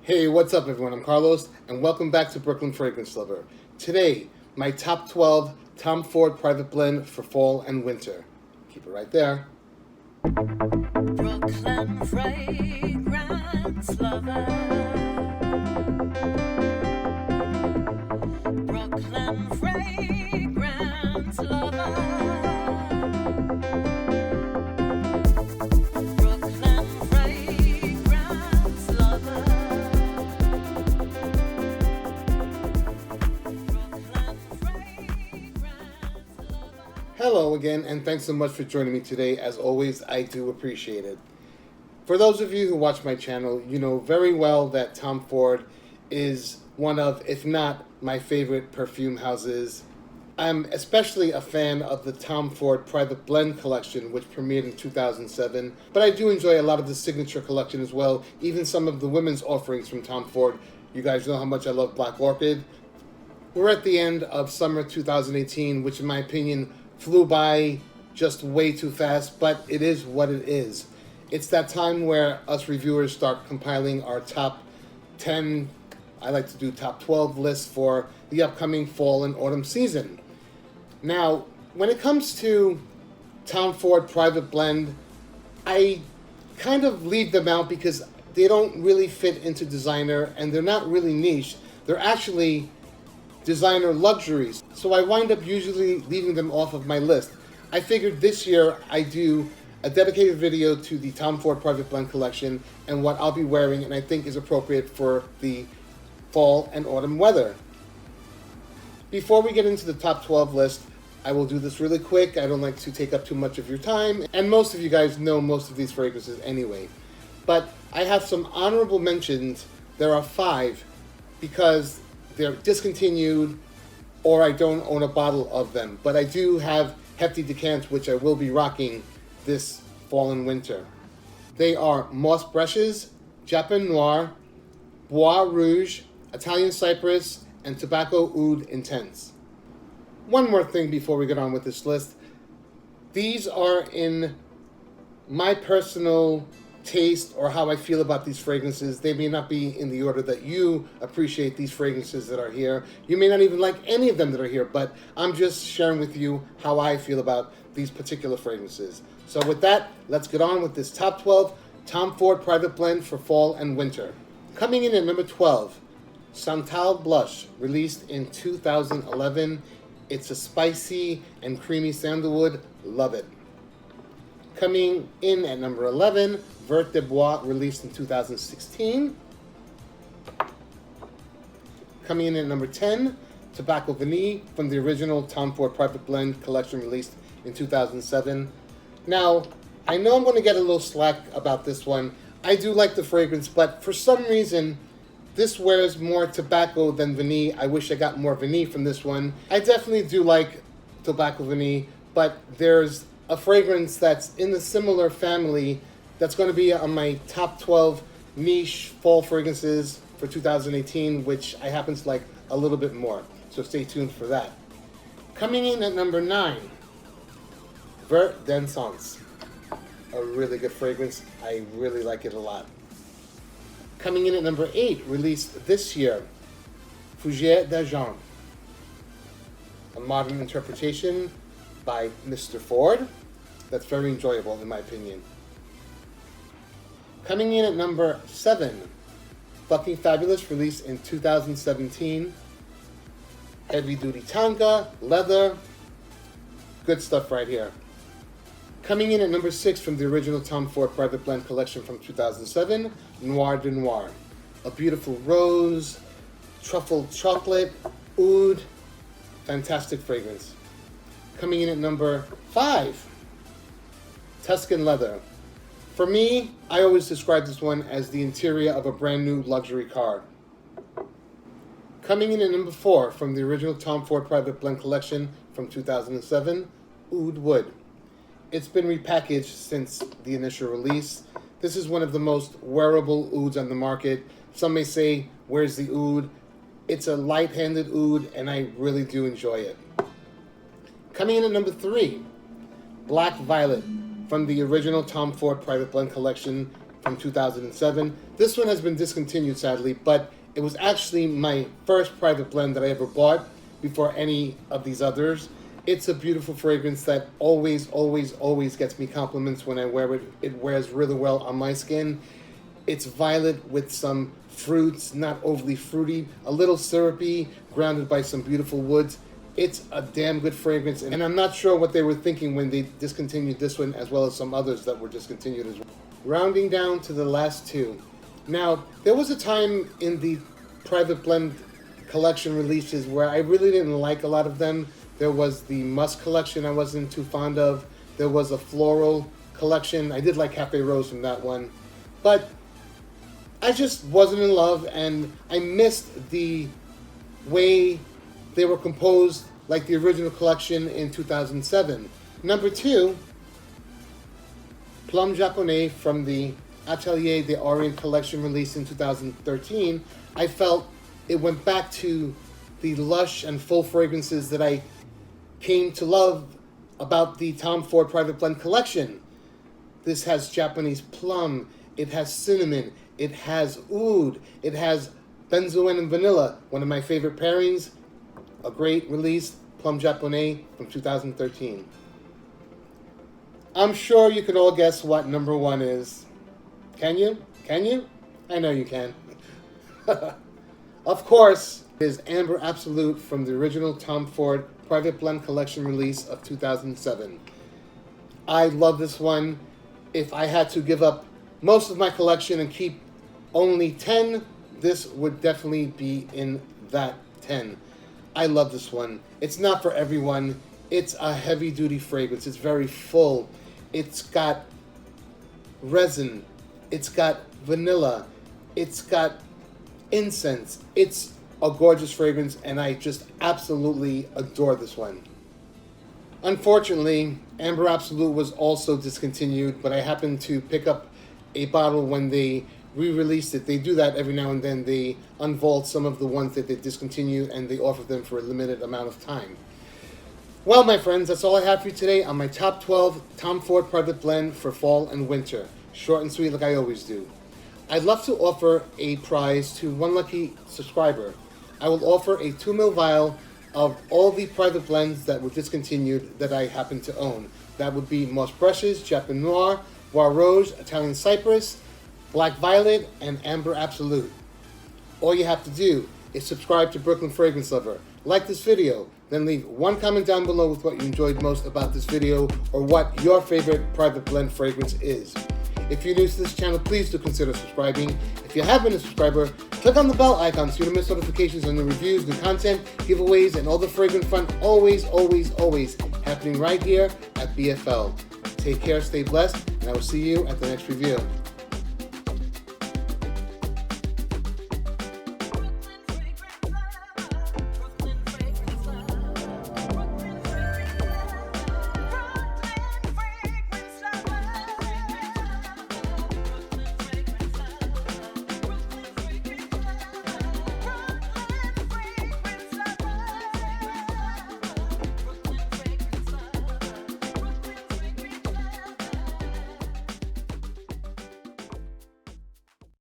Hey, what's up everyone? I'm Carlos, and welcome back to Brooklyn Fragrance Lover. Today, my top 12 Tom Ford Private Blend for fall and winter. Keep it right there. Brooklyn Fragrance Lover. Brooklyn Fragrance Lover. Brooklyn Fragrance Lover. Brooklyn Fragrance Lover. Hello again, and thanks so much for joining me today. As always, I do appreciate it. For those of you who watch my channel, you know very well that Tom Ford is one of, if not my favorite perfume houses. I'm especially a fan of the Tom Ford Private Blend collection, which premiered in 2007, but I do enjoy a lot of the signature collection as well, even some of the women's offerings from Tom Ford. You guys know how much I love Black Orchid. We're at the end of summer 2018, which in my opinion flew by just way too fast, but it is what it is. It's that time where us reviewers start compiling our top 10, I like to do top 12 lists for the upcoming fall and autumn season. Now, when it comes to Tom Ford Private Blend, I kind of leave them out because they don't really fit into designer and they're not really niche. They're actually designer luxuries. So I wind up usually leaving them off of my list. I figured this year I do a dedicated video to the Tom Ford Private Blend collection and what I'll be wearing and I think is appropriate for the fall and autumn weather. Before we get into the top 12 list, I will do this really quick. I don't like to take up too much of your time, and most of you guys know most of these fragrances anyway. But I have some honorable mentions. There are 5 because they're discontinued or I don't own a bottle of them. But I do have hefty decants which I will be rocking this fall and winter. They are Moss Brushes, Japan Noir, Bois Rouge, Italian Cypress, and Tobacco Oud Intense. One more thing before we get on with this list. These are in my personal taste or how I feel about these fragrances. They may not be in the order that you appreciate these fragrances that are here. You may not even like any of them that are here, but I'm just sharing with you how I feel about these particular fragrances. So with that, let's get on with this top 12 Tom Ford Private Blend for fall and winter. Coming in at number 12, Santal Blush, released in 2011. It's a spicy and creamy sandalwood. Love it. Coming in at number 11, Vert de Bois, released in 2016. Coming in at number 10, Tobacco Vanille, from the original Tom Ford Private Blend collection released in 2007. Now, I know I'm going to get a little slack about this one. I do like the fragrance, but for some reason, this wears more tobacco than vanille. I wish I got more vanille from this one. I definitely do like Tobacco Vanille, but there's a fragrance that's in the similar family that's going to be on my top 12 niche fall fragrances for 2018, which I happen to like a little bit more. So stay tuned for that. Coming in at number 9, Vert d'Essence. A really good fragrance. I really like it a lot. Coming in at number 8, released this year, Fougère d'Argent. A modern interpretation by Mr. Ford. That's very enjoyable in my opinion. Coming in at number 7, Fucking Fabulous, released in 2017. Heavy duty tanga, leather. Good stuff right here. Coming in at number 6 from the original Tom Ford Private Blend collection from 2007, Noir de Noir. A beautiful rose, truffle chocolate, oud, fantastic fragrance. Coming in at number 5, Tuscan Leather. For me, I always describe this one as the interior of a brand new luxury car. Coming in at number 4 from the original Tom Ford Private Blend collection from 2007, Oud Wood. It's been repackaged since the initial release. This is one of the most wearable ouds on the market. Some may say, where's the oud? It's a light-handed oud, and I really do enjoy it. Coming in at number 3, Black Violet, from the original Tom Ford Private Blend collection from 2007. This one has been discontinued, sadly, but it was actually my first private blend that I ever bought before any of these others. It's a beautiful fragrance that always, always, always gets me compliments when I wear it. It wears really well on my skin. It's violet with some fruits, not overly fruity, a little syrupy, grounded by some beautiful woods. It's a damn good fragrance, and I'm not sure what they were thinking when they discontinued this one as well as some others that were discontinued as well. Rounding down to the last two. Now, there was a time in the private blend collection releases where I really didn't like a lot of them. There was the Musk collection I wasn't too fond of. There was a floral collection. I did like Cafe Rose from that one. But I just wasn't in love, and I missed the way they were composed like the original collection in 2007. Number 2, Plum Japonais from the Atelier des Orient collection released in 2013. I felt it went back to the lush and full fragrances that I came to love about the Tom Ford Private Blend collection. This has Japanese plum, it has cinnamon, it has oud, it has benzoin and vanilla, one of my favorite pairings. A great release, Plum Japonais from 2013. I'm sure you can all guess what number 1 is. Can you? Can you? I know you can. Of course, it is Amber Absolute from the original Tom Ford Private Blend Collection release of 2007. I love this one. If I had to give up most of my collection and keep only 10, this would definitely be in that 10. I love this one. It's not for everyone. It's a heavy-duty fragrance. It's very full. It's got resin. It's got vanilla. It's got incense. It's a gorgeous fragrance, and I just absolutely adore this one. Unfortunately, Amber Absolute was also discontinued, but I happened to pick up a bottle when they re-released it. They do that every now and then. They unvault some of the ones that they discontinued, and they offer them for a limited amount of time. Well, my friends, that's all I have for you today on my top 12 Tom Ford Private Blend for fall and winter. Short and sweet like I always do. I'd love to offer a prize to one lucky subscriber. I will offer a 2 ml vial of all the private blends that were discontinued that I happen to own. That would be Moss Brushes, Japan Noir, Bois Rouge, Italian Cypress, Black Violet, and Amber Absolute. All you have to do is subscribe to Brooklyn Fragrance Lover, like this video, then leave one comment down below with what you enjoyed most about this video or what your favorite private blend fragrance is. If you're new to this channel, please do consider subscribing. If you have been a subscriber, click on the bell icon so you don't miss notifications on the reviews, new content, giveaways, and all the fragrant fun always, always, always happening right here at BFL. Take care, stay blessed, and I will see you at the next review.